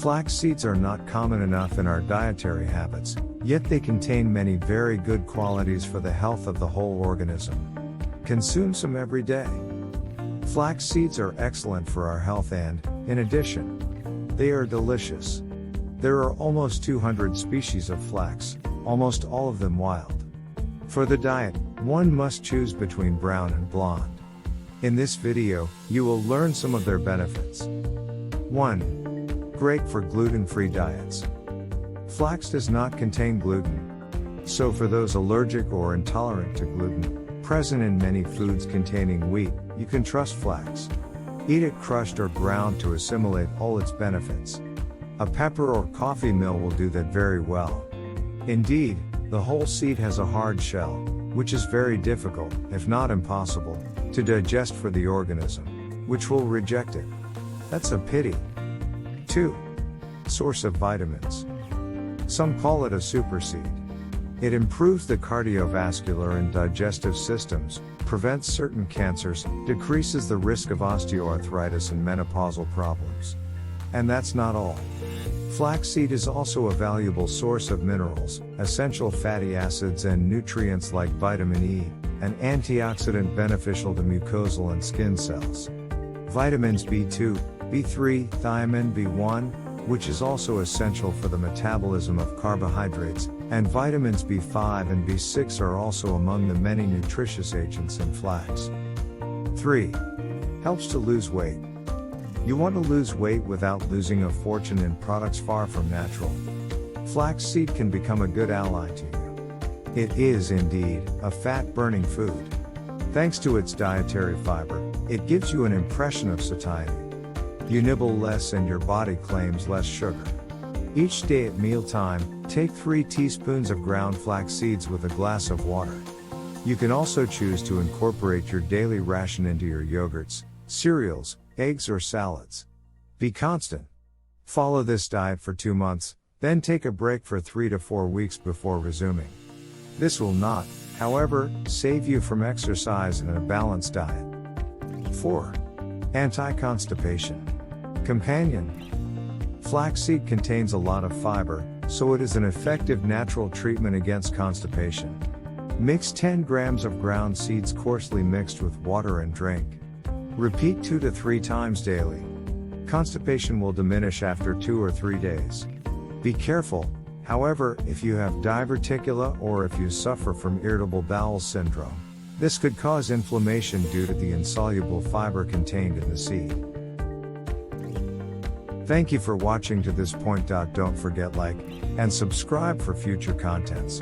Flax seeds are not common enough in our dietary habits, yet they contain many very good qualities for the health of the whole organism. Consume some every day. Flax seeds are excellent for our health and, in addition, they are delicious. There are almost 200 species of flax, almost all of them wild. For the diet, one must choose between brown and blonde. In this video, you will learn some of their benefits. 1. Great for gluten-free diets. Flax does not contain gluten. So for those allergic or intolerant to gluten, present in many foods containing wheat, you can trust flax. Eat it crushed or ground to assimilate all its benefits. A pepper or coffee mill will do that very well. Indeed, the whole seed has a hard shell, which is very difficult, if not impossible, to digest for the organism, which will reject it. That's a pity. 2. Source of vitamins. Some call it a super seed. It improves the cardiovascular and digestive systems, prevents certain cancers, decreases the risk of osteoarthritis and menopausal problems. And that's not all. Flaxseed is also a valuable source of minerals, essential fatty acids and nutrients like vitamin E, an antioxidant beneficial to mucosal and skin cells. Vitamins B2, B3, thiamine B1, which is also essential for the metabolism of carbohydrates, and vitamins B5 and B6 are also among the many nutritious agents in flax. 3. Helps to lose weight. You want to lose weight without losing a fortune in products far from natural. Flaxseed can become a good ally to you. It is indeed a fat-burning food. Thanks to its dietary fiber, it gives you an impression of satiety. You nibble less and your body claims less sugar. Each day at mealtime, take 3 teaspoons of ground flax seeds with a glass of water. You can also choose to incorporate your daily ration into your yogurts, cereals, eggs or salads. Be constant. Follow this diet for 2 months, then take a break for 3 to 4 weeks before resuming. This will not, however, save you from exercise and a balanced diet. 4. Anti-constipation. Companion. Flaxseed contains a lot of fiber, so it is an effective natural treatment against constipation. Mix 10 grams of ground seeds coarsely mixed with water and drink. Repeat 2 to 3 times daily. Constipation will diminish after 2 or 3 days. Be careful, however, if you have diverticula or if you suffer from irritable bowel syndrome. This could cause inflammation due to the insoluble fiber contained in the seed. Thank you for watching to this point. Don't forget like and subscribe for future contents.